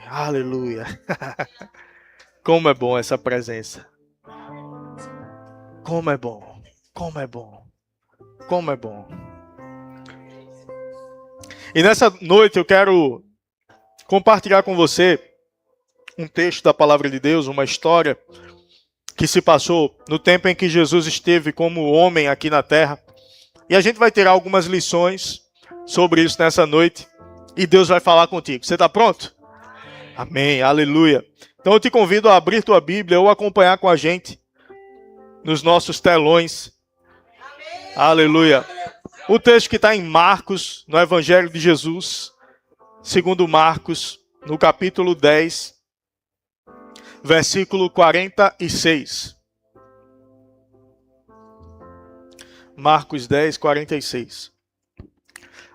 Aleluia. Como é bom essa presença. Como é bom. Como é bom. Como é bom. E nessa noite eu quero compartilhar com você um texto da palavra de Deus, uma história que se passou no tempo em que Jesus esteve como homem aqui na terra. E a gente vai tirar algumas lições sobre isso nessa noite. E Deus vai falar contigo. Você está pronto? Amém, aleluia. Então eu te convido a abrir tua Bíblia ou acompanhar com a gente nos nossos telões. Amém. Aleluia. O texto que está em Marcos, no Evangelho de Jesus, segundo Marcos, no capítulo 10, versículo 46. Marcos 10, 46.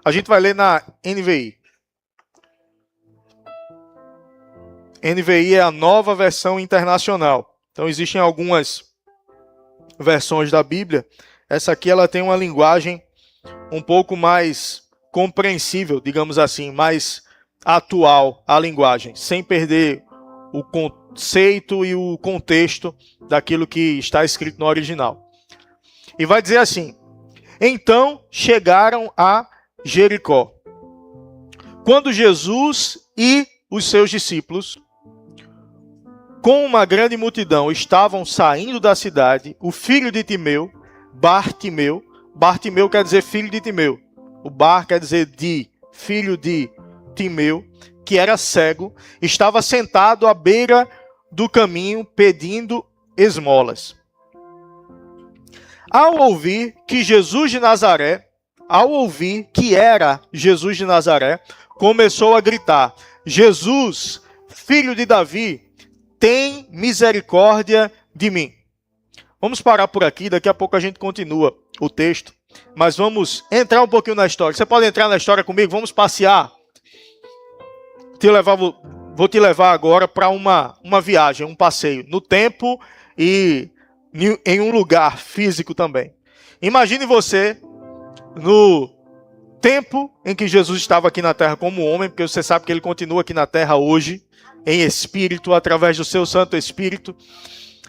A gente vai ler na NVI. NVI é a nova versão internacional. Então existem algumas versões da Bíblia. Essa aqui ela tem uma linguagem um pouco mais compreensível, digamos assim, mais atual a linguagem, sem perder o conceito e o contexto daquilo que está escrito no original. E vai dizer assim: então chegaram a Jericó. Quando Jesus e os seus discípulos, com uma grande multidão, estavam saindo da cidade, o filho de Timeu, Bartimeu quer dizer filho de Timeu, o Bar quer dizer filho de Timeu, que era cego, estava sentado à beira do caminho pedindo esmolas. Ao ouvir que era Jesus de Nazaré, começou a gritar: Jesus, filho de Davi, tem misericórdia de mim. Vamos parar por aqui, daqui a pouco a gente continua o texto, mas vamos entrar um pouquinho na história. Você pode entrar na história comigo? Vamos passear. Vou te levar agora para uma viagem, um passeio no tempo e em um lugar físico também. Imagine você no tempo em que Jesus estava aqui na terra como homem, porque você sabe que ele continua aqui na terra hoje, em espírito, através do seu Santo Espírito.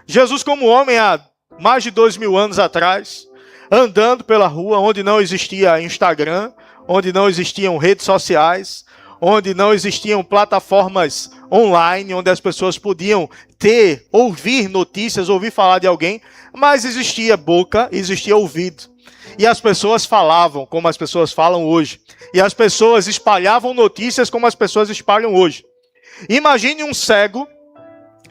Jesus como homem há mais de 2000 anos atrás, andando pela rua onde não existia Instagram, onde não existiam redes sociais, onde não existiam plataformas online, onde as pessoas podiam ouvir notícias, ouvir falar de alguém, mas existia boca, existia ouvido. E as pessoas falavam como as pessoas falam hoje. E as pessoas espalhavam notícias como as pessoas espalham hoje. Imagine um cego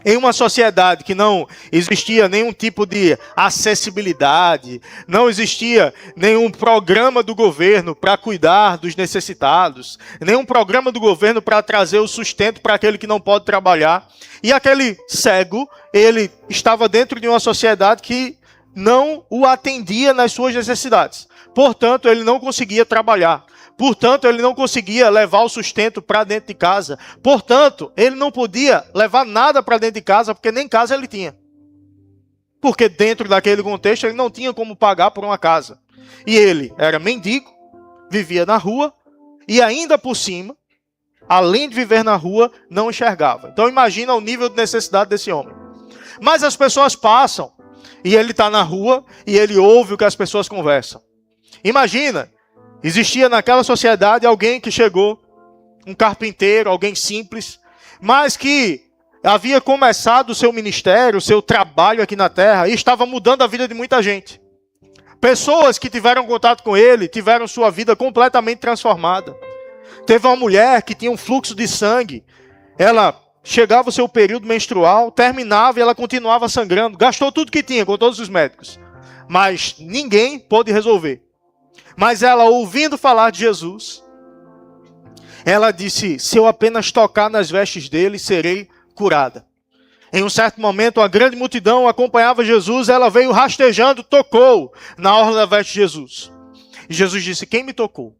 em uma sociedade que não existia nenhum tipo de acessibilidade, não existia nenhum programa do governo para cuidar dos necessitados, nenhum programa do governo para trazer o sustento para aquele que não pode trabalhar. E aquele cego, ele estava dentro de uma sociedade que não o atendia nas suas necessidades. Portanto, ele não conseguia trabalhar. Portanto, ele não conseguia levar o sustento para dentro de casa. Portanto, ele não podia levar nada para dentro de casa, porque nem casa ele tinha. Porque dentro daquele contexto, ele não tinha como pagar por uma casa. E ele era mendigo, vivia na rua, e ainda por cima, além de viver na rua, não enxergava. Então imagina o nível de necessidade desse homem. Mas as pessoas passam, e ele está na rua, e ele ouve o que as pessoas conversam. Imagina, existia naquela sociedade alguém que chegou, um carpinteiro, alguém simples, mas que havia começado o seu ministério, o seu trabalho aqui na terra, e estava mudando a vida de muita gente. Pessoas que tiveram contato com ele, tiveram sua vida completamente transformada. Teve uma mulher que tinha um fluxo de sangue, ela chegava o seu período menstrual, terminava e ela continuava sangrando, gastou tudo que tinha com todos os médicos, mas ninguém pôde resolver. Mas ela, ouvindo falar de Jesus, ela disse: se eu apenas tocar nas vestes dele, serei curada. Em um certo momento, uma grande multidão acompanhava Jesus, ela veio rastejando, tocou na orla da veste de Jesus. E Jesus disse: quem me tocou?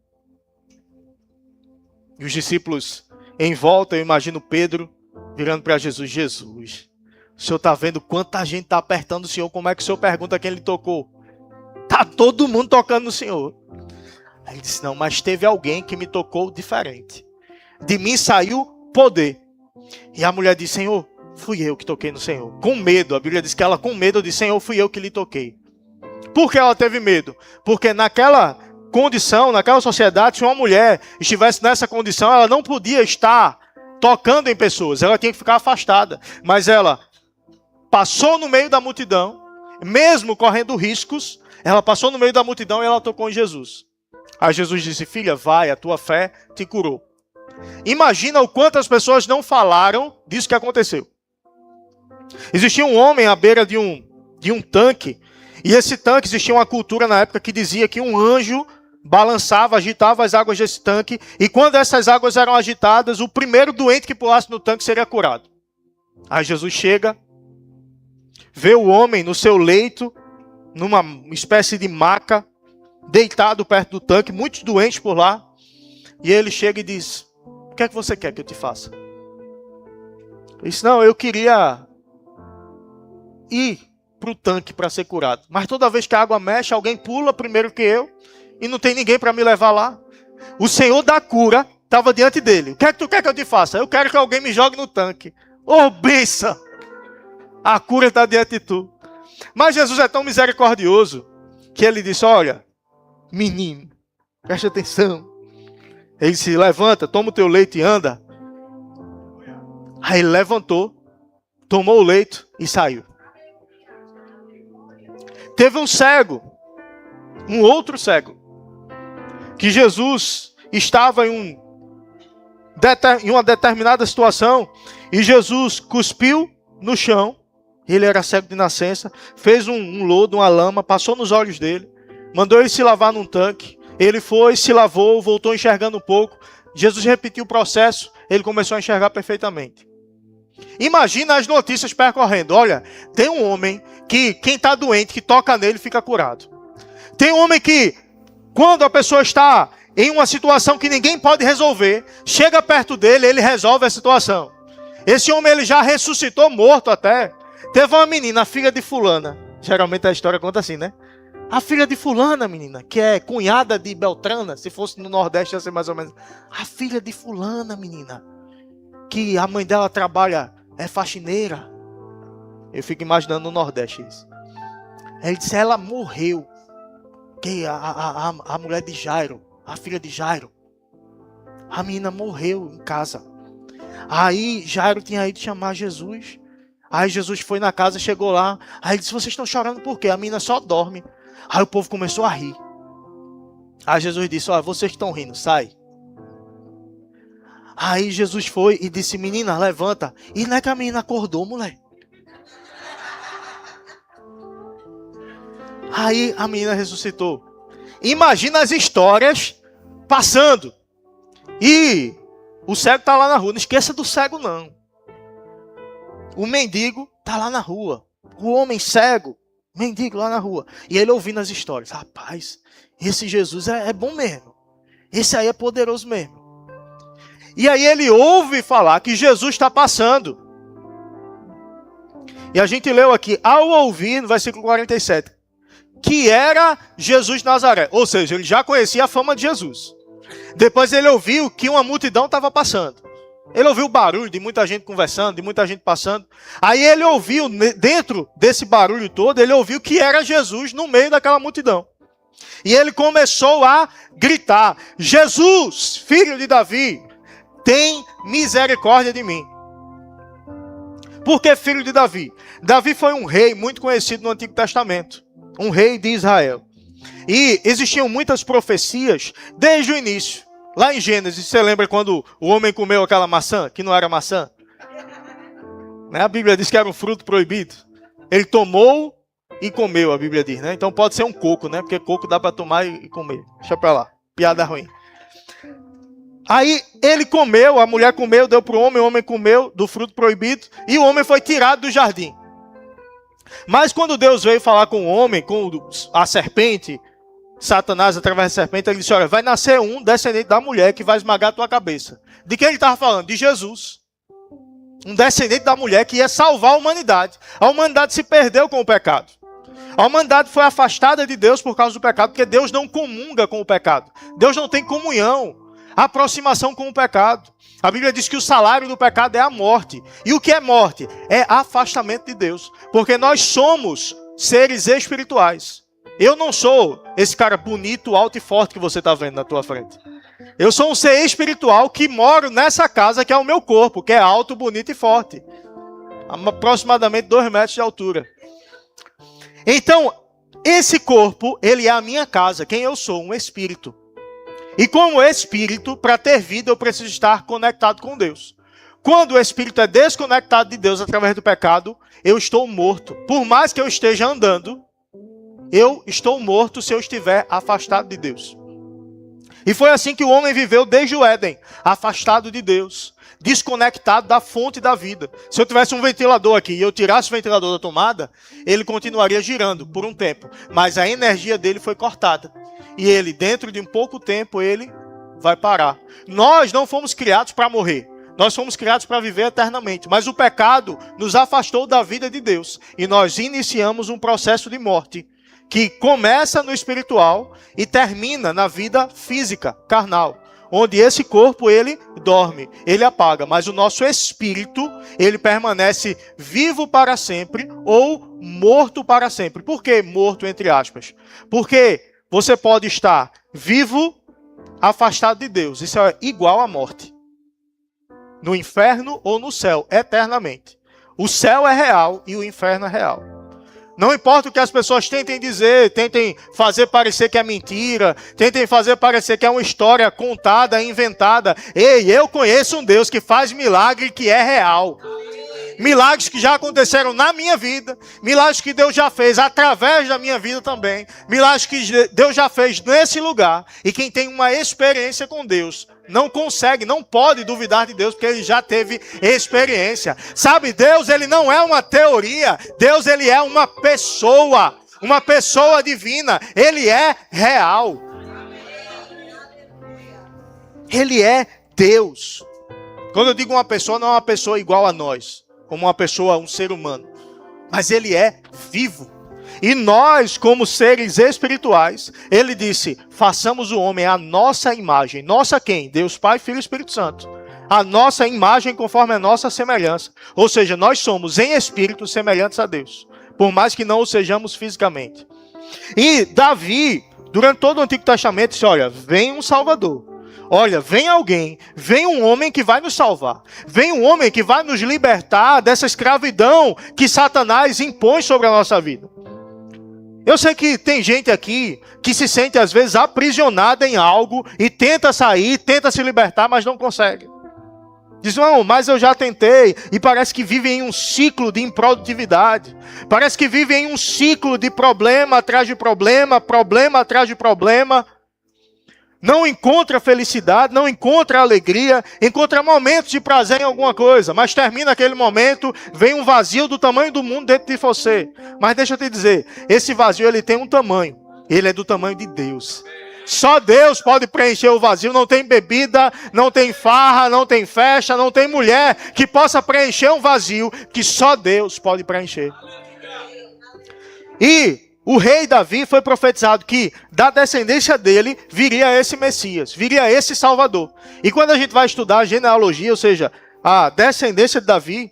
E os discípulos em volta, eu imagino Pedro virando para Jesus: Jesus, o senhor está vendo quanta gente está apertando o senhor, como é que o senhor pergunta quem ele tocou? Está todo mundo tocando no senhor. Aí ele disse: não, mas teve alguém que me tocou diferente. De mim saiu poder. E a mulher disse: Senhor, fui eu que toquei no Senhor. Com medo, a Bíblia diz que ela com medo disse: Senhor, fui eu que lhe toquei. Por que ela teve medo? Porque naquela condição, naquela sociedade, se uma mulher estivesse nessa condição, ela não podia estar tocando em pessoas, ela tinha que ficar afastada. Mas ela passou no meio da multidão, mesmo correndo riscos, ela passou no meio da multidão e ela tocou em Jesus. Aí Jesus disse: filha, vai, a tua fé te curou. Imagina o quanto as pessoas não falaram disso que aconteceu. Existia um homem à beira de um tanque, e esse tanque, existia uma cultura na época que dizia que um anjo balançava, agitava as águas desse tanque, e quando essas águas eram agitadas, o primeiro doente que pulasse no tanque seria curado. Aí Jesus chega, vê o homem no seu leito, numa espécie de maca, deitado perto do tanque, muitos doentes por lá, e ele chega e diz: o que é que você quer que eu te faça? Ele disse: não, eu queria ir para o tanque para ser curado, mas toda vez que a água mexe, alguém pula primeiro que eu, e não tem ninguém para me levar lá. O Senhor da cura estava diante dele. O que é que tu quer que eu te faça? Eu quero que alguém me jogue no tanque. Oh, benção! A cura está diante de tu. Mas Jesus é tão misericordioso que ele disse: olha, menino, preste atenção. Ele se levanta, toma o teu leito e anda. Aí ele levantou, tomou o leito e saiu. Teve um cego, um outro cego, que Jesus estava em uma determinada situação, e Jesus cuspiu no chão. Ele era cego de nascença, fez um lodo, uma lama, passou nos olhos dele, mandou ele se lavar num tanque. Ele foi, se lavou, voltou enxergando um pouco. Jesus repetiu o processo, ele começou a enxergar perfeitamente. Imagina as notícias percorrendo: olha, tem um homem que quem está doente, que toca nele, fica curado. Tem um homem que, quando a pessoa está em uma situação que ninguém pode resolver, chega perto dele, ele resolve a situação. Esse homem, ele já ressuscitou morto até. Teve uma menina, a filha de fulana. Geralmente a história conta assim, né? A filha de fulana, menina, que é cunhada de Beltrana. Se fosse no Nordeste, ia ser mais ou menos. A filha de fulana, menina, que a mãe dela trabalha, é faxineira. Eu fico imaginando no Nordeste isso. Ele disse: ela morreu. Que a mulher de Jairo, a filha de Jairo, a menina morreu em casa. Aí Jairo tinha ido chamar Jesus. Aí Jesus foi na casa, chegou lá. Aí ele disse: vocês estão chorando por quê? A menina só dorme. Aí o povo começou a rir. Aí Jesus disse: olha, vocês que estão rindo, sai. Aí Jesus foi e disse: menina, levanta. E não é que a menina acordou, mulher. Aí a menina ressuscitou. Imagina as histórias passando. E o cego está lá na rua. Não esqueça do cego, não. O mendigo está lá na rua. O homem cego, mendigo lá na rua. E ele ouvindo as histórias. Rapaz, esse Jesus é bom mesmo. Esse aí é poderoso mesmo. E aí ele ouve falar que Jesus está passando. E a gente leu aqui, ao ouvir, no versículo 47, que era Jesus de Nazaré. Ou seja, ele já conhecia a fama de Jesus. Depois ele ouviu que uma multidão estava passando. Ele ouviu o barulho de muita gente conversando, de muita gente passando. Aí ele ouviu, dentro desse barulho todo, ele ouviu que era Jesus no meio daquela multidão. E ele começou a gritar: Jesus, filho de Davi, tem misericórdia de mim. Por que filho de Davi? Davi foi um rei muito conhecido no Antigo Testamento. Um rei de Israel. E existiam muitas profecias desde o início. Lá em Gênesis, você lembra quando o homem comeu aquela maçã, que não era maçã? A Bíblia diz que era um fruto proibido. Ele tomou e comeu, a Bíblia diz, né? Então pode ser um coco, né? Porque coco dá para tomar e comer. Deixa pra lá, piada ruim. Aí ele comeu, a mulher comeu, deu para o homem comeu do fruto proibido, e o homem foi tirado do jardim. Mas quando Deus veio falar com o homem, com a serpente, Satanás através da serpente, ele disse: olha, vai nascer um descendente da mulher que vai esmagar a tua cabeça. De quem ele estava falando? De Jesus. Um descendente da mulher que ia salvar a humanidade. A humanidade se perdeu com o pecado. A humanidade foi afastada de Deus por causa do pecado, porque Deus não comunga com o pecado. Deus não tem comunhão, aproximação com o pecado. A Bíblia diz que o salário do pecado é a morte. E o que é morte? É afastamento de Deus. Porque nós somos seres espirituais. Eu não sou esse cara bonito, alto e forte que você está vendo na tua frente. Eu sou um ser espiritual que moro nessa casa que é o meu corpo, que é alto, bonito e forte. Aproximadamente 2 metros de altura. Então, esse corpo, ele é a minha casa. Quem eu sou? Um espírito. E como espírito, para ter vida, eu preciso estar conectado com Deus. Quando o espírito é desconectado de Deus através do pecado, eu estou morto. Por mais que eu esteja andando, eu estou morto se eu estiver afastado de Deus. E foi assim que o homem viveu desde o Éden, afastado de Deus, desconectado da fonte da vida. Se eu tivesse um ventilador aqui e eu tirasse o ventilador da tomada, ele continuaria girando por um tempo, mas a energia dele foi cortada. E ele, dentro de um pouco tempo, ele vai parar. Nós não fomos criados para morrer. Nós fomos criados para viver eternamente. Mas o pecado nos afastou da vida de Deus. E nós iniciamos um processo de morte que começa no espiritual e termina na vida física, carnal. Onde esse corpo, ele dorme, ele apaga. Mas o nosso espírito, ele permanece vivo para sempre ou morto para sempre. Por que morto, entre aspas? Porque você pode estar vivo, afastado de Deus. Isso é igual à morte. No inferno ou no céu, eternamente. O céu é real e o inferno é real. Não importa o que as pessoas tentem dizer, tentem fazer parecer que é mentira, tentem fazer parecer que é uma história contada, inventada. Ei, eu conheço um Deus que faz milagre que é real. Milagres que já aconteceram na minha vida, milagres que Deus já fez através da minha vida também, milagres que Deus já fez nesse lugar. E quem tem uma experiência com Deus não consegue, não pode duvidar de Deus, porque ele já teve experiência. Sabe, Deus, ele não é uma teoria, Deus, ele é uma pessoa divina, ele é real. Ele é Deus. Quando eu digo uma pessoa, não é uma pessoa igual a nós, como uma pessoa, um ser humano. Mas ele é vivo. E nós, como seres espirituais, ele disse, façamos o homem à nossa imagem. Nossa quem? Deus Pai, Filho e Espírito Santo. A nossa imagem conforme a nossa semelhança. Ou seja, nós somos em espírito semelhantes a Deus. Por mais que não o sejamos fisicamente. E Davi, durante todo o Antigo Testamento, disse, olha, vem um Salvador. Olha, vem alguém, vem um homem que vai nos salvar. Vem um homem que vai nos libertar dessa escravidão que Satanás impõe sobre a nossa vida. Eu sei que tem gente aqui que se sente às vezes aprisionada em algo e tenta sair, tenta se libertar, mas não consegue. Diz, não, mas eu já tentei. E parece que vive em um ciclo de improdutividade. Parece que vive em um ciclo de problema atrás de problema, problema atrás de problema. Não encontra felicidade, não encontra alegria, encontra momentos de prazer em alguma coisa, mas termina aquele momento, vem um vazio do tamanho do mundo dentro de você. Mas deixa eu te dizer, esse vazio ele tem um tamanho, ele é do tamanho de Deus. Só Deus pode preencher o vazio, não tem bebida, não tem farra, não tem festa, não tem mulher que possa preencher um vazio que só Deus pode preencher. E o rei Davi foi profetizado que da descendência dele viria esse Messias, viria esse Salvador. E quando a gente vai estudar a genealogia, ou seja, a descendência de Davi,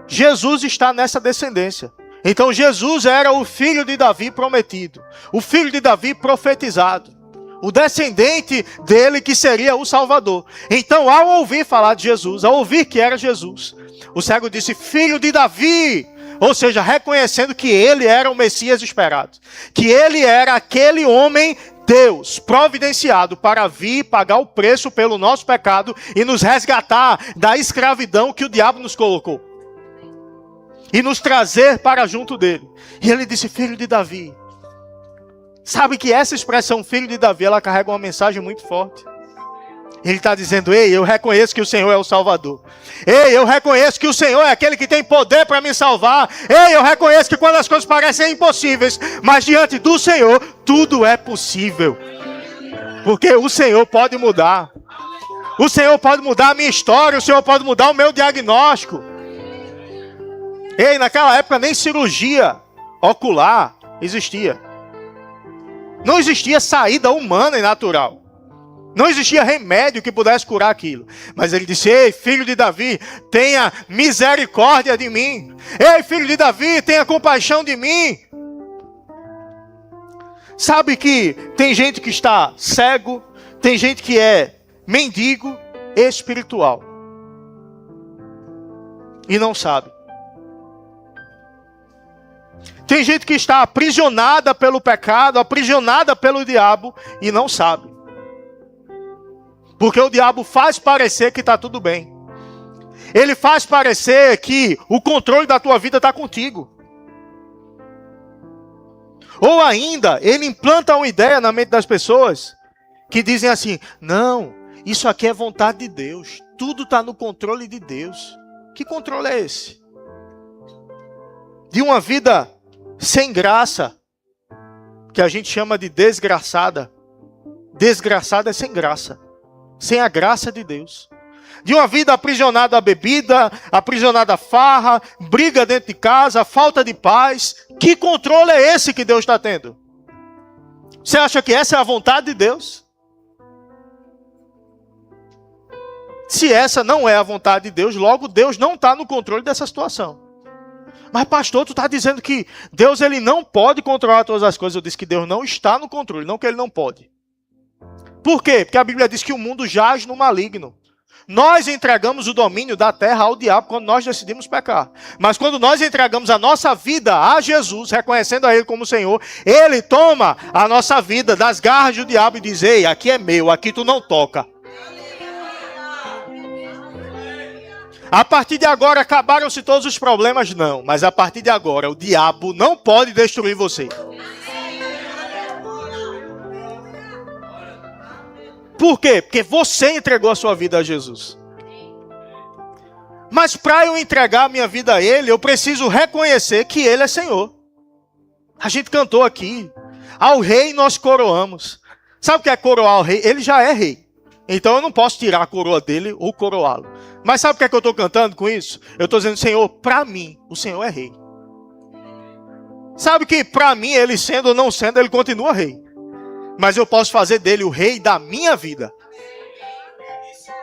Jesus está nessa descendência. Então Jesus era o filho de Davi prometido, o filho de Davi profetizado, o descendente dele que seria o Salvador. Então ao ouvir falar de Jesus, ao ouvir que era Jesus, o cego disse, filho de Davi. Ou seja, reconhecendo que ele era o Messias esperado. Que ele era aquele homem, Deus, providenciado para vir pagar o preço pelo nosso pecado e nos resgatar da escravidão que o diabo nos colocou. E nos trazer para junto dele. E ele disse, filho de Davi. Sabe que essa expressão, filho de Davi, ela carrega uma mensagem muito forte. Ele está dizendo, ei, eu reconheço que o Senhor é o Salvador. Ei, eu reconheço que o Senhor é aquele que tem poder para me salvar. Ei, eu reconheço que quando as coisas parecem impossíveis, mas diante do Senhor, tudo é possível. Porque o Senhor pode mudar. O Senhor pode mudar a minha história, o Senhor pode mudar o meu diagnóstico. Ei, naquela época nem cirurgia ocular existia. Não existia saída humana e natural. Não existia remédio que pudesse curar aquilo. Mas ele disse: ei, filho de Davi, tenha misericórdia de mim. Ei, filho de Davi, tenha compaixão de mim. Sabe que tem gente que está cego, tem gente que é mendigo espiritual e não sabe. Tem gente que está aprisionada pelo pecado, aprisionada pelo diabo e não sabe. Porque o diabo faz parecer que está tudo bem. Ele faz parecer que o controle da tua vida está contigo. Ou ainda, ele implanta uma ideia na mente das pessoas que dizem assim: não, isso aqui é vontade de Deus. Tudo está no controle de Deus. Que controle é esse? De uma vida sem graça, que a gente chama de desgraçada. Desgraçada é sem graça. Sem a graça de Deus. De uma vida aprisionada à bebida, aprisionada à farra, briga dentro de casa, falta de paz. Que controle é esse que Deus está tendo? Você acha que essa é a vontade de Deus? Se essa não é a vontade de Deus, logo Deus não está no controle dessa situação. Mas pastor, tu está dizendo que Deus ele não pode controlar todas as coisas. Eu disse que Deus não está no controle, não que ele não pode. Por quê? Porque a Bíblia diz que o mundo jaz no maligno. Nós entregamos o domínio da terra ao diabo quando nós decidimos pecar. Mas quando nós entregamos a nossa vida a Jesus, reconhecendo a Ele como Senhor, Ele toma a nossa vida das garras do diabo e diz: ei, aqui é meu, aqui tu não toca. A partir de agora acabaram-se todos os problemas? Não. Mas a partir de agora o diabo não pode destruir você. Por quê? Porque você entregou a sua vida a Jesus. Mas para eu entregar a minha vida a Ele, eu preciso reconhecer que Ele é Senhor. A gente cantou aqui: ao rei nós coroamos. Sabe o que é coroar o rei? Ele já é rei. Então eu não posso tirar a coroa dele ou coroá-lo. Mas sabe o que é que eu estou cantando com isso? Eu estou dizendo: Senhor, para mim, o Senhor é rei. Sabe que para mim, Ele sendo ou não sendo, Ele continua rei. Mas eu posso fazer dele o rei da minha vida.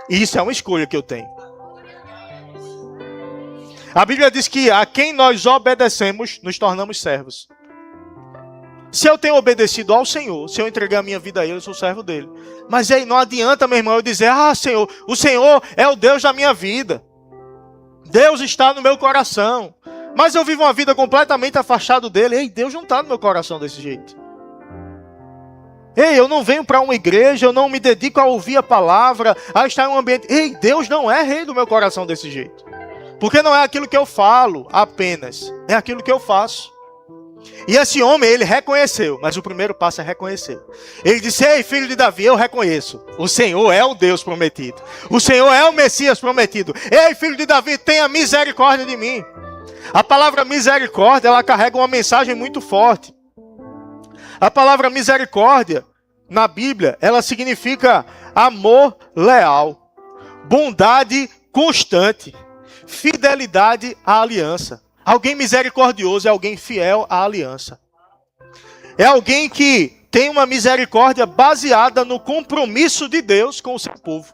E isso é uma escolha que eu tenho. A Bíblia diz que a quem nós obedecemos, nos tornamos servos. Se eu tenho obedecido ao Senhor, se eu entregar a minha vida a Ele, eu sou servo dele. Mas aí não adianta, meu irmão, eu dizer: ah, Senhor, o Senhor é o Deus da minha vida. Deus está no meu coração. Mas eu vivo uma vida completamente afastado dele. Ei, Deus não está no meu coração desse jeito. Ei, eu não venho para uma igreja, eu não me dedico a ouvir a palavra, a estar em um ambiente. Ei, Deus não é rei do meu coração desse jeito. Porque não é aquilo que eu falo apenas, é aquilo que eu faço. E esse homem, ele reconheceu, mas o primeiro passo é reconhecer. Ele disse: ei, filho de Davi, eu reconheço. O Senhor é o Deus prometido. O Senhor é o Messias prometido. Ei, filho de Davi, tenha misericórdia de mim. A palavra misericórdia, ela carrega uma mensagem muito forte. A palavra misericórdia, na Bíblia, ela significa amor leal, bondade constante, fidelidade à aliança. Alguém misericordioso é alguém fiel à aliança. É alguém que tem uma misericórdia baseada no compromisso de Deus com o seu povo.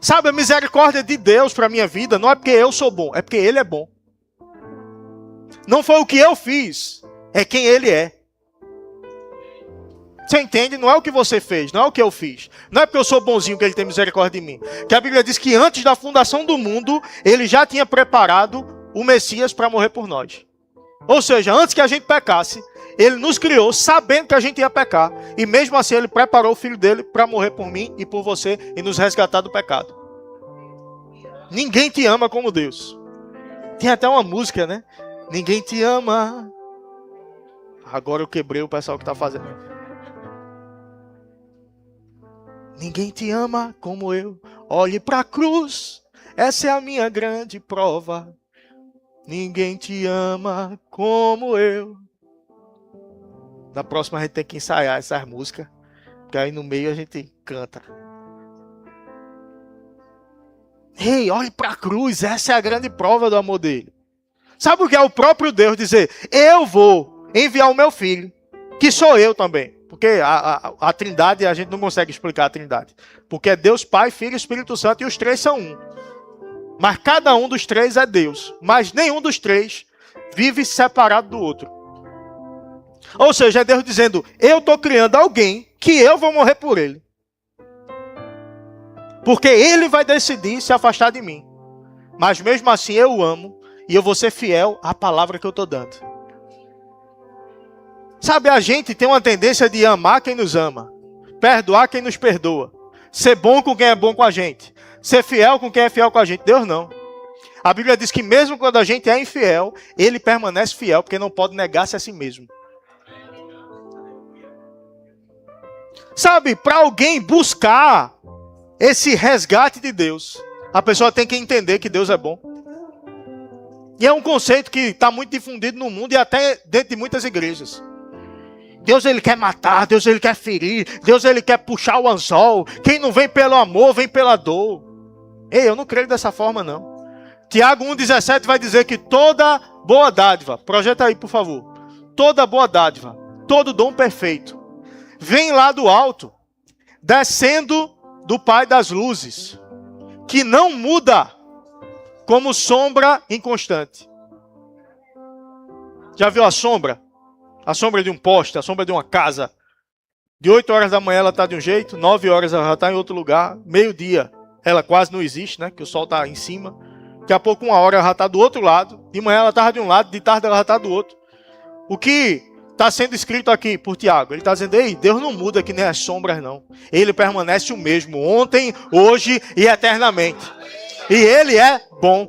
Sabe, a misericórdia de Deus para a minha vida não é porque eu sou bom, é porque Ele é bom. Não foi o que eu fiz, é quem Ele é. Você entende? Não é o que você fez, não é o que eu fiz. Não é porque eu sou bonzinho que Ele tem misericórdia de mim. Que a Bíblia diz que antes da fundação do mundo, Ele já tinha preparado o Messias para morrer por nós. Ou seja, antes que a gente pecasse, Ele nos criou sabendo que a gente ia pecar. E mesmo assim Ele preparou o Filho dele para morrer por mim e por você e nos resgatar do pecado. Ninguém te ama como Deus. Tem até uma música, né? Ninguém te ama. Agora eu quebrei o pessoal que está fazendo. Ninguém te ama como eu. Olhe para a cruz. Essa é a minha grande prova. Ninguém te ama como eu. Na próxima a gente tem que ensaiar essas músicas. Porque aí no meio a gente canta. Ei, olhe para a cruz. Essa é a grande prova do amor dele. Sabe o que é o próprio Deus dizer? Eu vou enviar o meu filho. Que sou eu também. Porque a Trindade, a gente não consegue explicar a Trindade. Porque é Deus Pai, Filho e Espírito Santo, e os três são um. Mas cada um dos três é Deus. Mas nenhum dos três vive separado do outro. Ou seja, é Deus dizendo, eu estou criando alguém que eu vou morrer por ele. Porque ele vai decidir se afastar de mim. Mas mesmo assim eu o amo e eu vou ser fiel à palavra que eu estou dando. Sabe, a gente tem uma tendência de amar quem nos ama, perdoar quem nos perdoa, ser bom com quem é bom com a gente, ser fiel com quem é fiel com a gente. Deus não. A Bíblia diz que mesmo quando a gente é infiel, ele permanece fiel, porque não pode negar-se a si mesmo. Sabe, para alguém buscar esse resgate de Deus, a pessoa tem que entender que Deus é bom. E é um conceito que está muito difundido no mundo e até dentro de muitas igrejas. Deus ele quer matar, Deus ele quer ferir, Deus ele quer puxar o anzol. Quem não vem pelo amor, vem pela dor. Ei, eu não creio dessa forma não. Tiago 1,17 vai dizer que toda boa dádiva, projeta aí por favor, toda boa dádiva, todo dom perfeito, vem lá do alto, descendo do Pai das luzes, que não muda como sombra inconstante. Já viu a sombra? A sombra de um poste, a sombra de uma casa. De 8 horas da manhã ela está de um jeito, 9 horas ela já está em outro lugar, meio-dia ela quase não existe, né? Que o sol está em cima. Daqui a pouco 1 hora ela já está do outro lado, de manhã ela estava de um lado, de tarde ela já está do outro. O que está sendo escrito aqui por Tiago? Ele está dizendo, ei, Deus não muda que nem as sombras não. Ele permanece o mesmo, ontem, hoje e eternamente. E Ele é bom.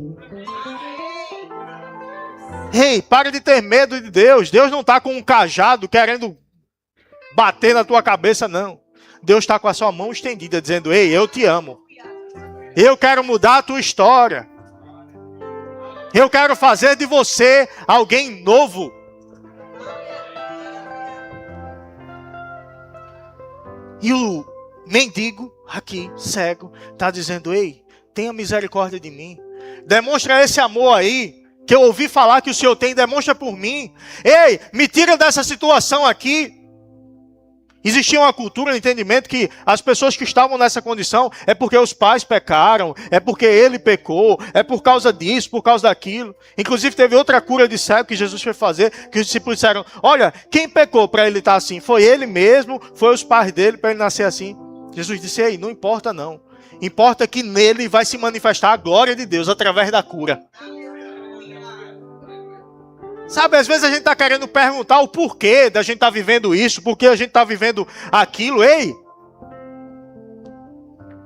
Ei, para de ter medo de Deus. Deus não está com um cajado querendo bater na tua cabeça, não. Deus está com a sua mão estendida, dizendo, ei, eu te amo. Eu quero mudar a tua história. Eu quero fazer de você alguém novo. E o mendigo aqui, cego, está dizendo, ei, tenha misericórdia de mim. Demonstra esse amor aí, que eu ouvi falar que o Senhor tem, demonstra por mim. Ei, me tira dessa situação aqui. Existia uma cultura, um entendimento que as pessoas que estavam nessa condição é porque os pais pecaram, é porque ele pecou, é por causa disso, por causa daquilo. Inclusive teve outra cura de cego que Jesus foi fazer, que os discípulos disseram, olha, quem pecou para ele estar assim? Foi ele mesmo, foi os pais dele para ele nascer assim? Jesus disse, ei, não importa não. Importa que nele vai se manifestar a glória de Deus através da cura. Sabe, às vezes a gente está querendo perguntar o porquê da gente estar vivendo isso, porquê a gente está vivendo aquilo. Ei,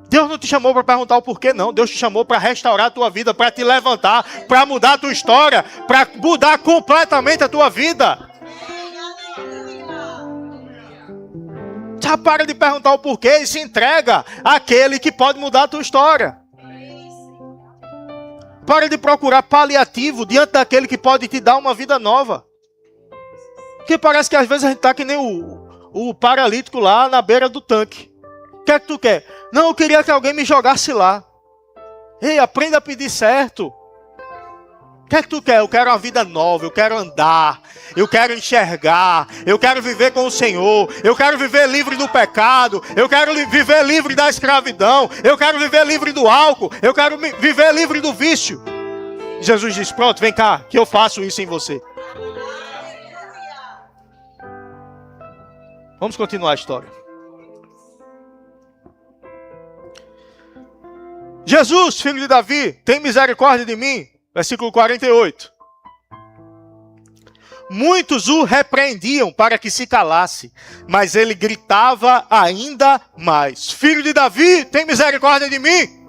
Deus não te chamou para perguntar o porquê, não. Deus te chamou para restaurar a tua vida, para te levantar, para mudar a tua história, para mudar completamente a tua vida. Já para de perguntar o porquê e se entrega àquele que pode mudar a tua história. Para de procurar paliativo diante daquele que pode te dar uma vida nova. Porque parece que às vezes a gente está que nem o paralítico lá na beira do tanque. O que é que tu quer? Não, eu queria que alguém me jogasse lá. Ei, aprenda a pedir certo. O que é que tu quer? Eu quero uma vida nova, eu quero andar, eu quero enxergar, eu quero viver com o Senhor, eu quero viver livre do pecado, eu quero viver livre da escravidão, eu quero viver livre do álcool, eu quero viver livre do vício. Jesus diz, pronto, vem cá, que eu faço isso em você. Vamos continuar a história. Jesus, filho de Davi, tem misericórdia de mim. Versículo 48. Muitos o repreendiam para que se calasse, mas ele gritava ainda mais. Filho de Davi, tem misericórdia de mim.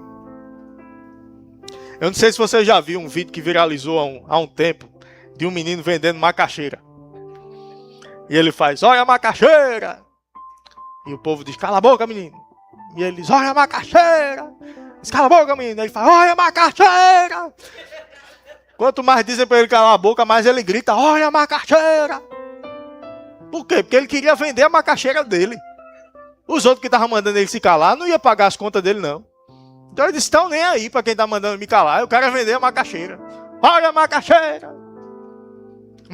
Eu não sei se você já viu um vídeo que viralizou há um tempo, de um menino vendendo macaxeira. E ele faz, olha a macaxeira. E o povo diz, cala a boca, menino. E ele diz, olha a macaxeira. Diz, cala a boca, menino. Ele fala, olha a macaxeira. Quanto mais dizem para ele calar a boca, mais ele grita, olha a macaxeira. Por quê? Porque ele queria vender a macaxeira dele. Os outros que estavam mandando ele se calar, não ia pagar as contas dele, não. Então ele disse, estão nem aí para quem está mandando me calar. Eu quero vender a macaxeira. Olha a macaxeira.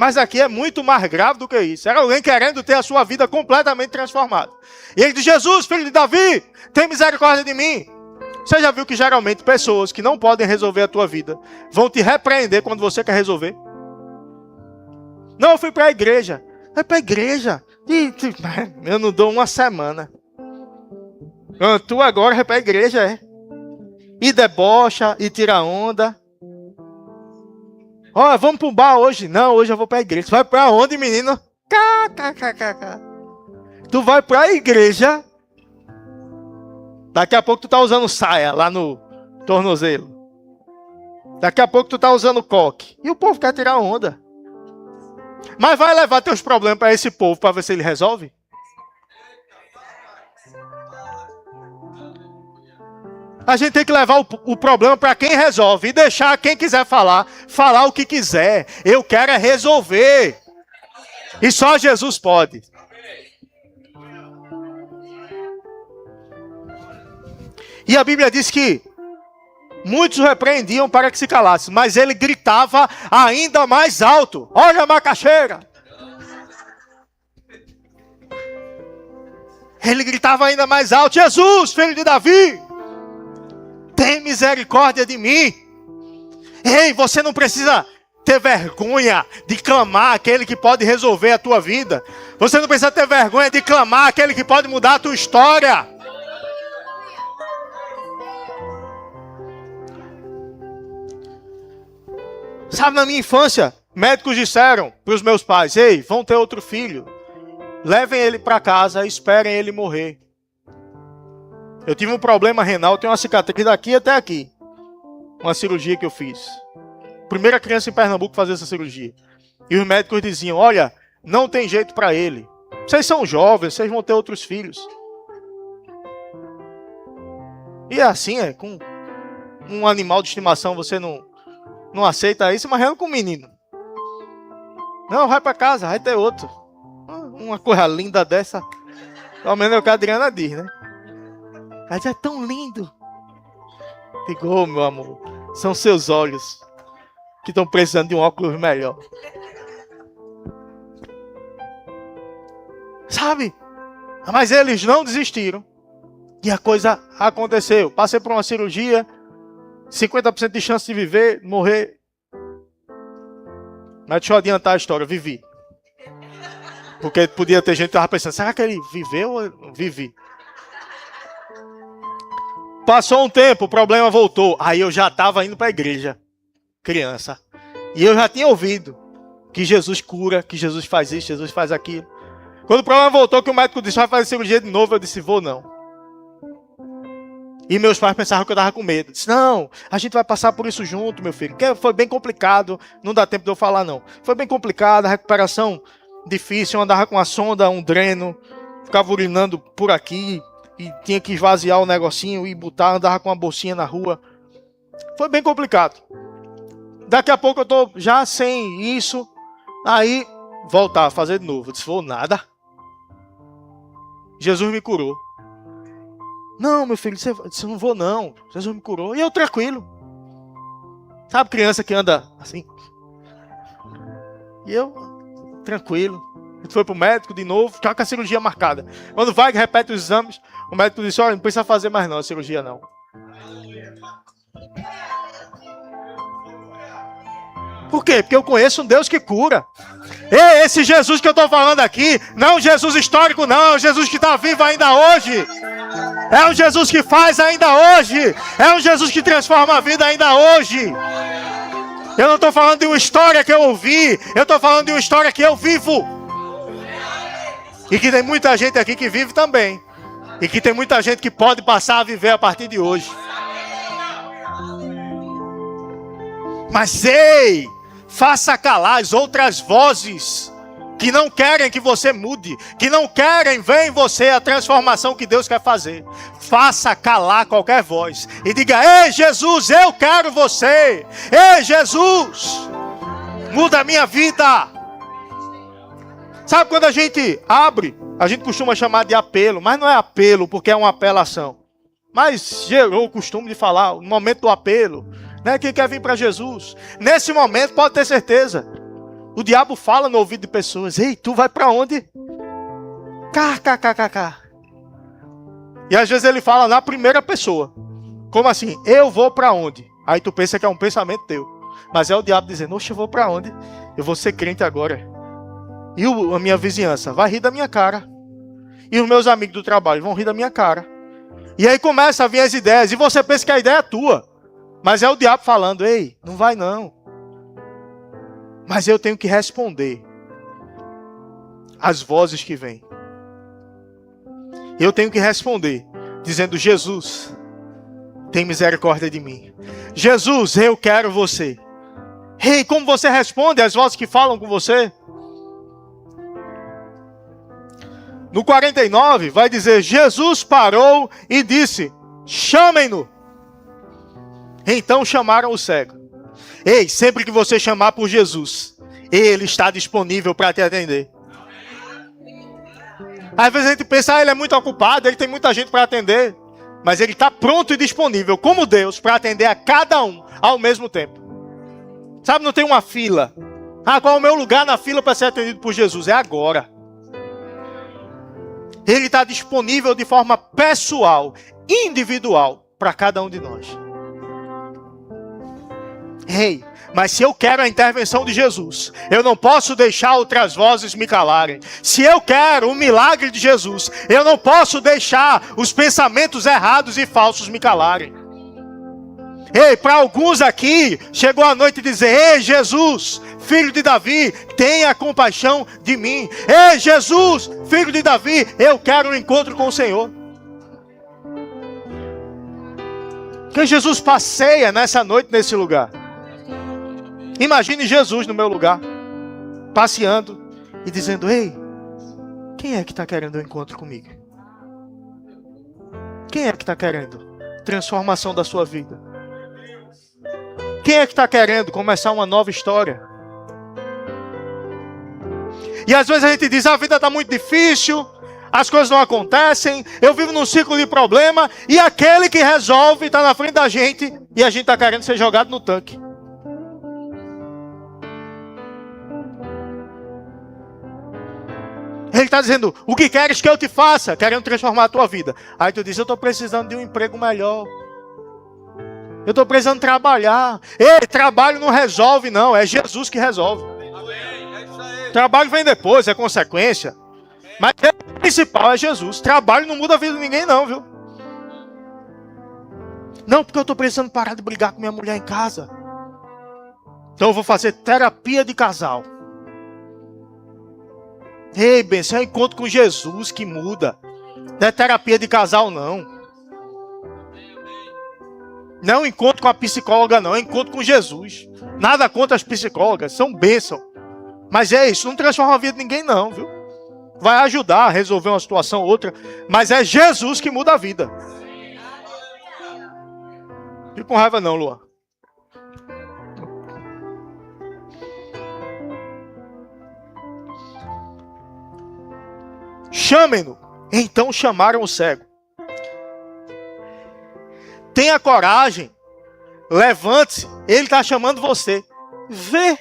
Mas aqui é muito mais grave do que isso. Era alguém querendo ter a sua vida completamente transformada. E ele diz: Jesus, filho de Davi, tem misericórdia de mim. Você já viu que geralmente pessoas que não podem resolver a tua vida vão te repreender quando você quer resolver? Não, eu fui para a igreja. Vai para a igreja. Eu não dou uma semana. Tu agora vai para a igreja, é? E debocha, e tira onda. Ó, vamos para o bar hoje. Não, hoje eu vou para a igreja. Tu vai para onde, menino? Tu vai para a igreja. Daqui a pouco tu tá usando saia lá no tornozelo. Daqui a pouco tu tá usando coque. E o povo quer tirar onda. Mas vai levar teus problemas para esse povo para ver se ele resolve? A gente tem que levar o problema para quem resolve e deixar quem quiser falar o que quiser. Eu quero é resolver. E só Jesus pode. E a Bíblia diz que muitos o repreendiam para que se calasse, mas ele gritava ainda mais alto. Olha a macaxeira! Ele gritava ainda mais alto: Jesus, filho de Davi, tem misericórdia de mim. Ei, você não precisa ter vergonha de clamar aquele que pode resolver a tua vida. Você não precisa ter vergonha de clamar aquele que pode mudar a tua história. Sabe, na minha infância, médicos disseram para os meus pais: ei, vão ter outro filho. Levem ele para casa, esperem ele morrer. Eu tive um problema renal, tenho uma cicatriz daqui até aqui. Uma cirurgia que eu fiz. Primeira criança em Pernambuco a fazer essa cirurgia. E os médicos diziam: olha, não tem jeito para ele. Vocês são jovens, vocês vão ter outros filhos. E é assim, com um animal de estimação você não aceita isso, mas é com um menino. Não, vai para casa, vai ter outro. Uma coisa linda dessa. Pelo menos é o que a Adriana diz, né? Mas é tão lindo. Digo, meu amor, são seus olhos que estão precisando de um óculos melhor. Sabe? Mas eles não desistiram. E a coisa aconteceu. Passei por uma cirurgia, 50% de chance de viver, morrer. Mas deixa eu adiantar a história, vivi. Porque podia ter gente que estava pensando: será que ele viveu ou eu vivi? Passou um tempo, o problema voltou. Aí eu já estava indo para a igreja, criança. E eu já tinha ouvido que Jesus cura, que Jesus faz isso, Jesus faz aquilo. Quando o problema voltou, que o médico disse: vai fazer cirurgia de novo, eu disse: vou não. E meus pais pensavam que eu estava com medo. Disse: não, a gente vai passar por isso junto, meu filho. Porque foi bem complicado, não dá tempo de eu falar não. Foi bem complicado, a recuperação difícil. Eu andava com uma sonda, um dreno, ficava urinando por aqui. E tinha que esvaziar o negocinho e botar, andava com uma bolsinha na rua. Foi bem complicado. Daqui a pouco eu estou já sem isso. Aí, voltar a fazer de novo. Eu disse: vou nada. Jesus me curou. Não, meu filho, você não vou não. Jesus me curou. E eu tranquilo. Sabe criança que anda assim? E eu tranquilo. A gente foi pro médico de novo, já com a cirurgia marcada. Quando vai, repete os exames, o médico disse: olha, não precisa fazer mais não, a cirurgia não. Por quê? Porque eu conheço um Deus que cura. E esse Jesus que eu estou falando aqui, não é um Jesus histórico não, é um Jesus que está vivo ainda hoje. É um Jesus que faz ainda hoje. É um Jesus que transforma a vida ainda hoje. Eu não estou falando de uma história que eu ouvi, eu estou falando de uma história que eu vivo. E que tem muita gente aqui que vive também. E que tem muita gente que pode passar a viver a partir de hoje. Mas ei, faça calar as outras vozes que não querem que você mude, que não querem ver em você a transformação que Deus quer fazer. Faça calar qualquer voz e diga: ei Jesus, eu quero você. Ei Jesus, muda a minha vida. Sabe quando a gente abre, a gente costuma chamar de apelo, mas não é apelo porque é uma apelação. Mas gerou o costume de falar, no momento do apelo, né? Quem quer vir para Jesus, nesse momento pode ter certeza, O diabo fala no ouvido de pessoas: ei, tu vai para onde? KKKKK. E às vezes ele fala na primeira pessoa. Como assim? Eu vou para onde? Aí tu pensa que é um pensamento teu. Mas é o diabo dizendo: oxe, eu vou para onde? Eu vou ser crente agora. E a minha vizinhança vai rir da minha cara. E os meus amigos do trabalho vão rir da minha cara. E aí começa a vir as ideias. E você pensa que a ideia é tua. Mas é o diabo falando: ei, não vai não. Mas eu tenho que responder às vozes que vêm. Eu tenho que responder dizendo: Jesus, tem misericórdia de mim. Jesus, eu quero você. Ei, como você responde às vozes que falam com você? No 49 vai dizer: Jesus parou e disse: chamem-no. Então chamaram o cego. Ei, sempre que você chamar por Jesus, Ele está disponível para te atender. Às vezes a gente pensa: ele é muito ocupado, ele tem muita gente para atender. Mas Ele está pronto e disponível, como Deus, para atender a cada um ao mesmo tempo. Sabe, não tem uma fila. Qual é o meu lugar na fila para ser atendido por Jesus? É agora. Ele está disponível de forma pessoal, individual, para cada um de nós. Ei, mas se eu quero a intervenção de Jesus, eu não posso deixar outras vozes me calarem. Se eu quero o milagre de Jesus, eu não posso deixar os pensamentos errados e falsos me calarem. Ei, para alguns aqui, chegou a noite de dizer: ei, Jesus, filho de Davi, tenha compaixão de mim. Ei, Jesus, filho de Davi, eu quero um encontro com o Senhor. Que Jesus passeia nessa noite, nesse lugar. Imagine Jesus no meu lugar, passeando e dizendo: ei, quem é que está querendo um encontro comigo? Quem é que está querendo transformação da sua vida? Quem é que está querendo começar uma nova história? E às vezes a gente diz: a vida está muito difícil, as coisas não acontecem, eu vivo num ciclo de problema, e aquele que resolve está na frente da gente, e a gente está querendo ser jogado no tanque. Ele está dizendo: o que queres que eu te faça? Querendo transformar a tua vida. Aí tu diz: eu estou precisando de um emprego melhor. Eu estou precisando trabalhar. Ei, trabalho não resolve não, é Jesus que resolve. Trabalho vem depois, é consequência. Mas o principal é Jesus. Trabalho não muda a vida de ninguém não, viu? Não, porque eu estou precisando parar de brigar com minha mulher em casa. Então eu vou fazer terapia de casal. Ei, benção, é um encontro com Jesus que muda. Não é terapia de casal não. Não é um encontro com a psicóloga não, é um encontro com Jesus. Nada contra as psicólogas, são bênção. Mas é isso, não transforma a vida de ninguém não, viu? Vai ajudar a resolver uma situação ou outra, mas é Jesus que muda a vida. Fica com raiva não, Luan. Chamem-no. Então chamaram o cego. Tenha coragem. Levante-se. Ele está chamando você. Vê.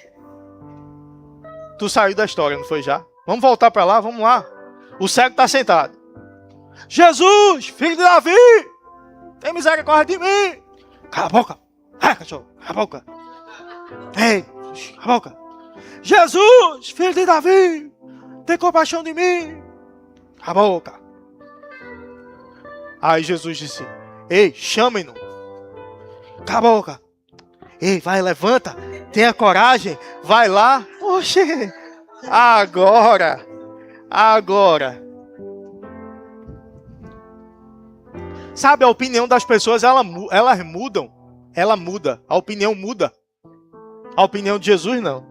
Tu saiu da história, não foi já? Vamos voltar para lá, vamos lá. O cego está sentado. Jesus, filho de Davi, tem misericórdia de mim. Cala a boca. Cachorro, cala a boca. Ei, cala a boca. Jesus, filho de Davi, tem compaixão de mim. Cala a boca. Aí Jesus disse: ei, chamem-no. Cala a boca. Ei, vai, levanta. Tenha coragem. Vai lá. Oxe. Agora. Sabe, a opinião das pessoas, elas mudam. Ela muda. A opinião muda. A opinião de Jesus, não.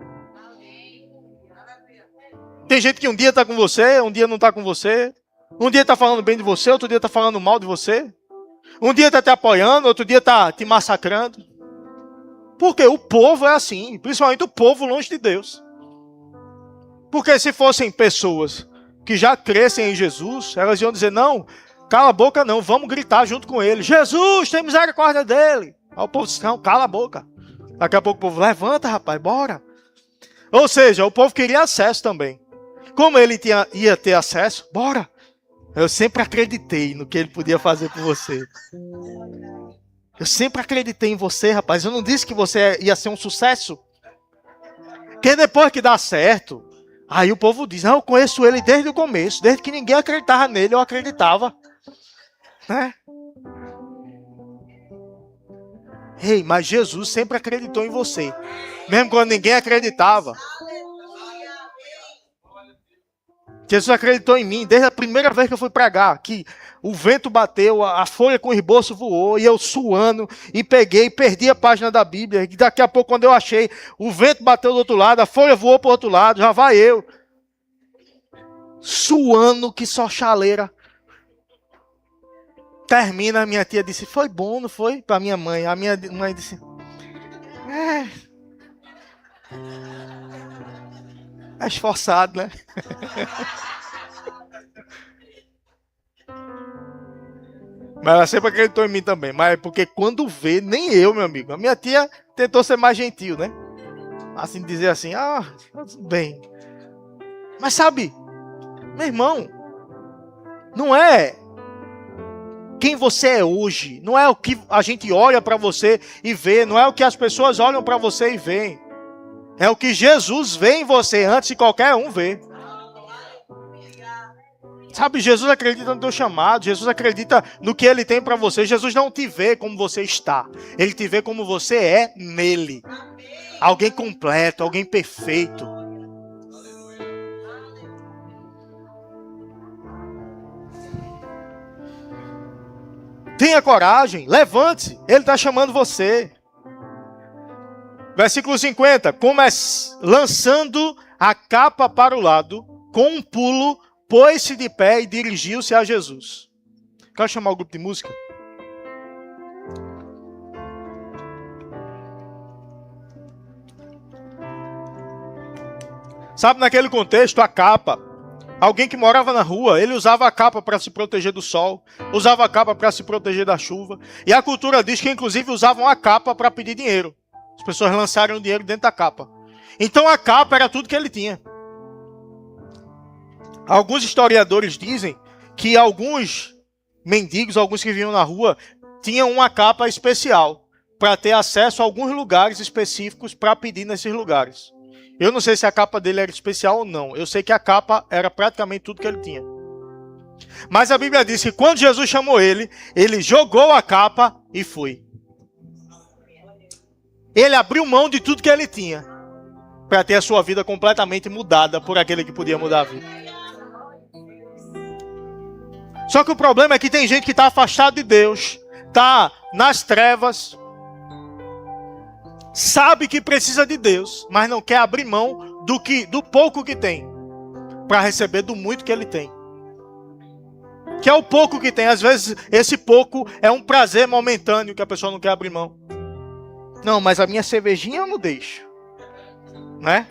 Tem gente que um dia está com você, um dia não está com você. Um dia está falando bem de você, outro dia está falando mal de você. Um dia está te apoiando, outro dia está te massacrando. Porque o povo é assim, principalmente o povo longe de Deus. Porque se fossem pessoas que já crescem em Jesus, elas iam dizer: não, cala a boca não, vamos gritar junto com ele. Jesus, tem misericórdia dele. Aí o povo disse: não, cala a boca. Daqui a pouco o povo: levanta, rapaz, bora. Ou seja, o povo queria acesso também. Como ele ia ter acesso, bora. Eu sempre acreditei no que ele podia fazer por você. Eu sempre acreditei em você, rapaz. Eu não disse que você ia ser um sucesso? Porque depois que dá certo, aí o povo diz, não, eu conheço ele desde o começo. Desde que ninguém acreditava nele, eu acreditava. Né? Ei, mas Jesus sempre acreditou em você. Mesmo quando ninguém acreditava. Jesus acreditou em mim desde a primeira vez que eu fui pregar. Que o vento bateu, a folha com o esboço voou. E eu suando e peguei, perdi a página da Bíblia. E daqui a pouco quando eu achei, o vento bateu do outro lado, a folha voou para o outro lado. Já vai eu. Suando que só chaleira. Termina, a minha tia disse, foi bom, não foi? Para minha mãe. A minha mãe disse, é esforçado, né? Mas ela sempre acreditou em mim também. Mas é porque quando vê, nem eu, meu amigo. A minha tia tentou ser mais gentil, né? Assim, dizer assim, tudo bem. Mas sabe, meu irmão, não é quem você é hoje. Não é o que a gente olha para você e vê. Não é o que as pessoas olham para você e veem. É o que Jesus vê em você antes de qualquer um ver. Sabe, Jesus acredita no teu chamado. Jesus acredita no que Ele tem para você. Jesus não te vê como você está. Ele te vê como você é nele. Alguém completo, alguém perfeito. Tenha coragem, levante-se. Ele está chamando você. Versículo 50. Lançando a capa para o lado, com um pulo, pôs-se de pé e dirigiu-se a Jesus. Quero chamar o grupo de música. Sabe, naquele contexto, a capa, alguém que morava na rua, ele usava a capa para se proteger do sol, usava a capa para se proteger da chuva. E a cultura diz que, inclusive, usavam a capa para pedir dinheiro. As pessoas lançaram o dinheiro dentro da capa. Então, a capa era tudo que ele tinha. Alguns historiadores dizem que alguns mendigos, alguns que viviam na rua, tinham uma capa especial para ter acesso a alguns lugares específicos para pedir nesses lugares. Eu não sei se a capa dele era especial ou não. Eu sei que a capa era praticamente tudo que ele tinha. Mas a Bíblia diz que quando Jesus chamou ele, ele jogou a capa e foi. Ele abriu mão de tudo que ele tinha para ter a sua vida completamente mudada por aquele que podia mudar a vida. Só que o problema é que tem gente que está afastado de Deus, está nas trevas, sabe que precisa de Deus, mas não quer abrir mão do pouco que tem para receber do muito que ele tem. Que é o pouco que tem. Às vezes esse pouco é um prazer momentâneo que a pessoa não quer abrir mão. Não, mas a minha cervejinha eu não deixo, né?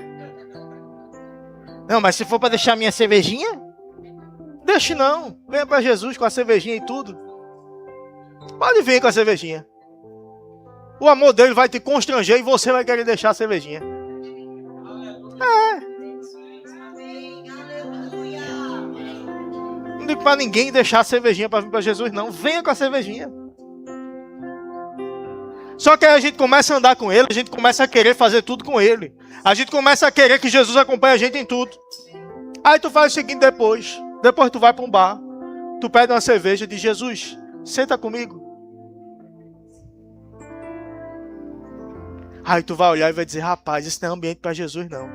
Não, mas se for para deixar a minha cervejinha, deixe não. Venha para Jesus com a cervejinha e tudo. Pode vir com a cervejinha. O amor dele vai te constranger e você vai querer deixar a cervejinha. Não digo para ninguém deixar a cervejinha para vir para Jesus, não. Venha com a cervejinha. Só que aí a gente começa a andar com ele, a gente começa a querer fazer tudo com ele. A gente começa a querer que Jesus acompanhe a gente em tudo. Aí tu faz o seguinte depois tu vai para um bar, tu pede uma cerveja e diz, Jesus, senta comigo. Aí tu vai olhar e vai dizer, rapaz, isso não é ambiente para Jesus não.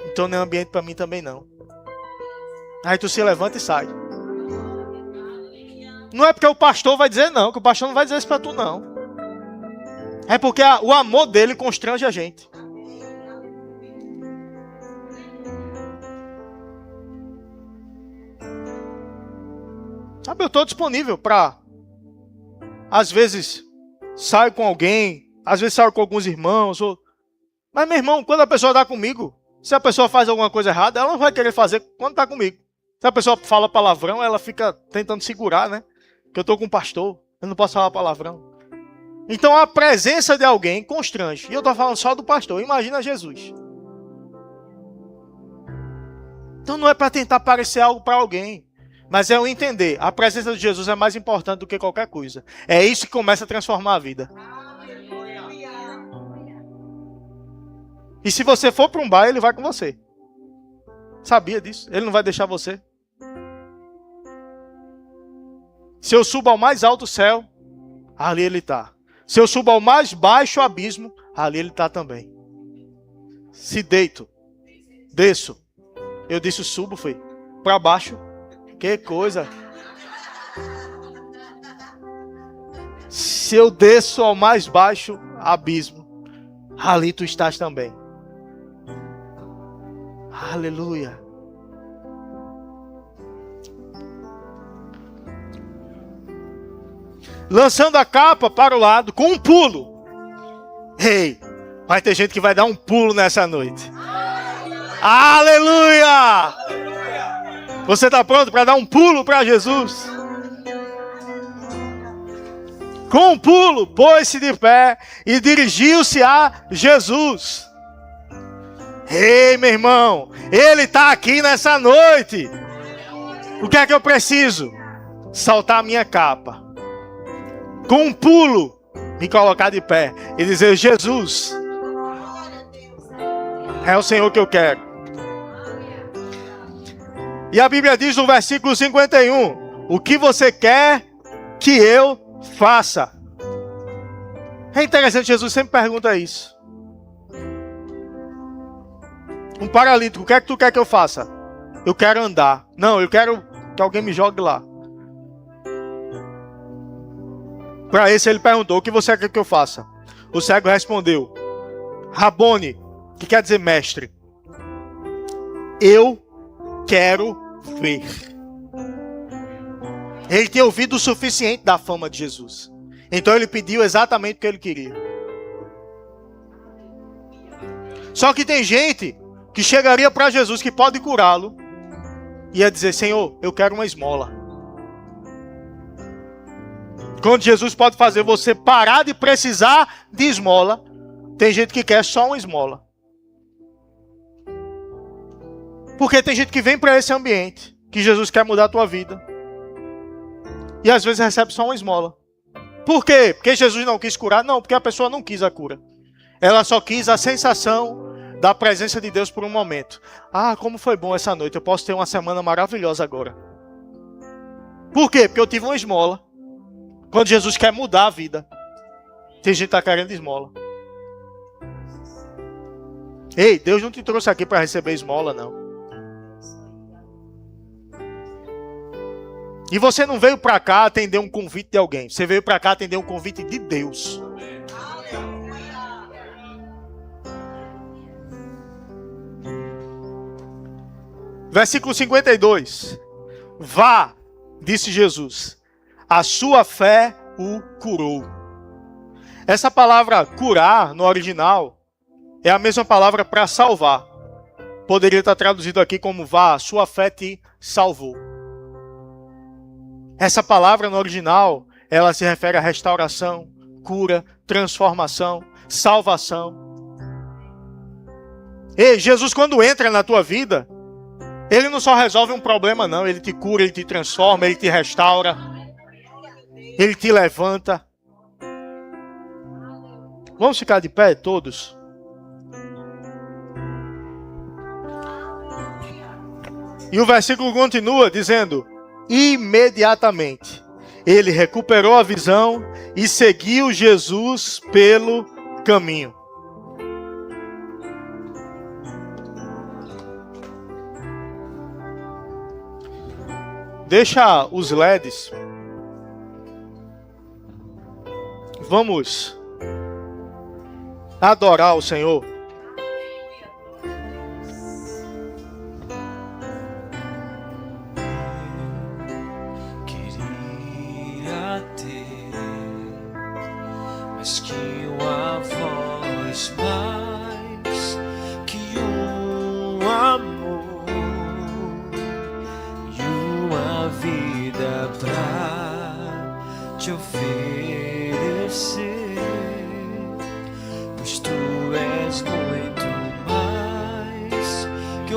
Então não é ambiente para mim também não. Aí tu se levanta e sai. Não é porque o pastor vai dizer não, que o pastor não vai dizer isso para tu não. É porque o amor dele constrange a gente. Sabe, eu estou disponível para, às vezes, saio com alguém, às vezes saio com alguns irmãos. Mas, meu irmão, quando a pessoa está comigo, se a pessoa faz alguma coisa errada, ela não vai querer fazer quando está comigo. Se a pessoa fala palavrão, ela fica tentando segurar, né? Que eu estou com um pastor, eu não posso falar palavrão. Então a presença de alguém constrange. E eu estou falando só do pastor. Imagina Jesus. Então não é para tentar parecer algo para alguém. Mas é eu entender. A presença de Jesus é mais importante do que qualquer coisa. É isso que começa a transformar a vida. E se você for para um bar, ele vai com você. Sabia disso? Ele não vai deixar você. Se eu subo ao mais alto céu, ali ele está. Se eu subo ao mais baixo abismo, ali ele está também. Se deito, desço. Eu disse subo, foi. Para baixo. Que coisa. Se eu desço ao mais baixo abismo, ali tu estás também. Aleluia. Lançando a capa para o lado com um pulo. Ei, vai ter gente que vai dar um pulo nessa noite. Aleluia! Você está pronto para dar um pulo para Jesus? Com um pulo, pôs-se de pé e dirigiu-se a Jesus. Ei, meu irmão, Ele está aqui nessa noite. O que é que eu preciso? Saltar a minha capa. Com um pulo, me colocar de pé e dizer, Jesus, é o Senhor que eu quero. E a Bíblia diz no versículo 51, o que você quer que eu faça? É interessante, Jesus sempre pergunta isso. Um paralítico, o que é que tu quer que eu faça? Eu quero andar. Não, eu quero que alguém me jogue lá. Para esse ele perguntou, o que você quer que eu faça? O cego respondeu, Rabone, que quer dizer mestre. Eu quero ver. Ele tinha ouvido o suficiente da fama de Jesus. Então ele pediu exatamente o que ele queria. Só que tem gente que chegaria para Jesus que pode curá-lo e ia dizer, Senhor, eu quero uma esmola. Quando Jesus pode fazer você parar de precisar de esmola, tem gente que quer só uma esmola. Porque tem gente que vem para esse ambiente, que Jesus quer mudar a tua vida. E às vezes recebe só uma esmola. Por quê? Porque Jesus não quis curar? Não, porque a pessoa não quis a cura. Ela só quis a sensação da presença de Deus por um momento. Ah, como foi bom essa noite, eu posso ter uma semana maravilhosa agora. Por quê? Porque eu tive uma esmola. Quando Jesus quer mudar a vida, tem gente que está querendo esmola. Ei, Deus não te trouxe aqui para receber esmola, não. E você não veio para cá atender um convite de alguém. Você veio para cá atender um convite de Deus. Versículo 52. Vá, disse Jesus. A sua fé o curou. Essa palavra curar, no original, é a mesma palavra para salvar. Poderia estar traduzido aqui como vá, a sua fé te salvou. Essa palavra no original, ela se refere à restauração, cura, transformação, salvação. E Jesus, quando entra na tua vida, Ele não só resolve um problema, não. Ele te cura, Ele te transforma, Ele te restaura. Ele te levanta. Vamos ficar de pé todos? E o versículo continua dizendo, imediatamente ele recuperou a visão e seguiu Jesus pelo caminho. Deixa os LEDs. Vamos adorar o Senhor. Queria ter mais que uma voz, mais que um amor e uma vida pra te oferecer.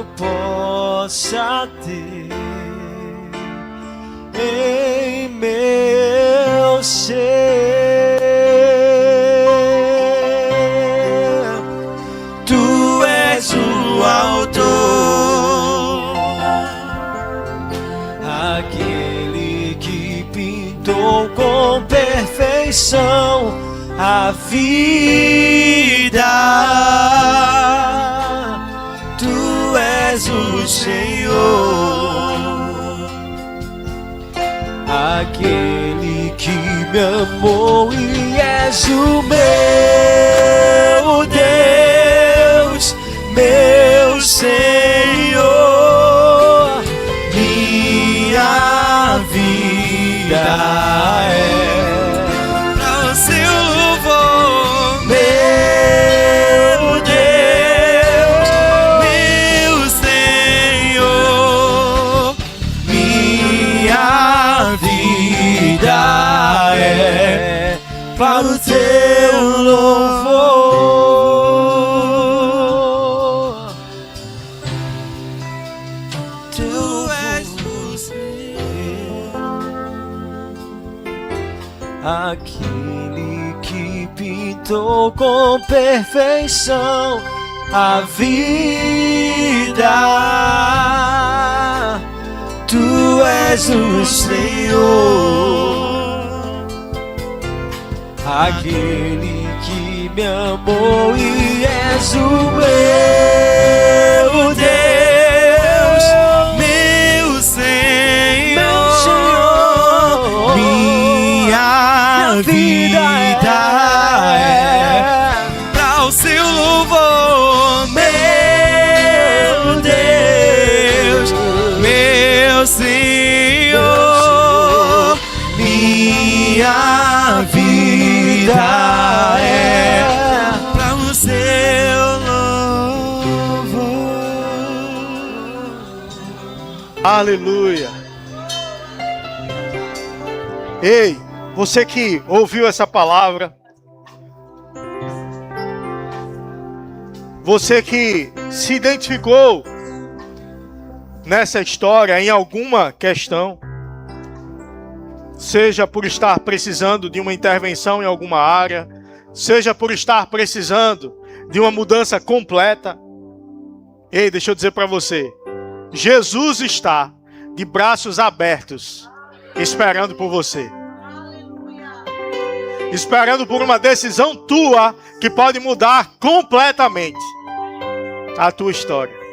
eu possa ter em meu ser. Tu és o autor, aquele que pintou com perfeição a vida. Tu és o Senhor, aquele que me amou e és o meu Deus, meu Senhor. Minha vida é para o seu louvor, meu Deus, meu Senhor. Minha vida é para o teu louvor. Tu és o Senhor, aquele que pintou com perfeição a vida. Tu és o Senhor, aquele que me amou e és o meu Deus, meu Senhor. Minha vida é para o seu louvor, meu Deus, meu Senhor. Minha vida é para o seu louvor. Aleluia. Ei, você que ouviu essa palavra, você que se identificou nessa história em alguma questão, seja por estar precisando de uma intervenção em alguma área, seja por estar precisando de uma mudança completa, ei, deixa eu dizer para você, Jesus está de braços abertos, esperando por você. Esperando por uma decisão tua que pode mudar completamente a tua história.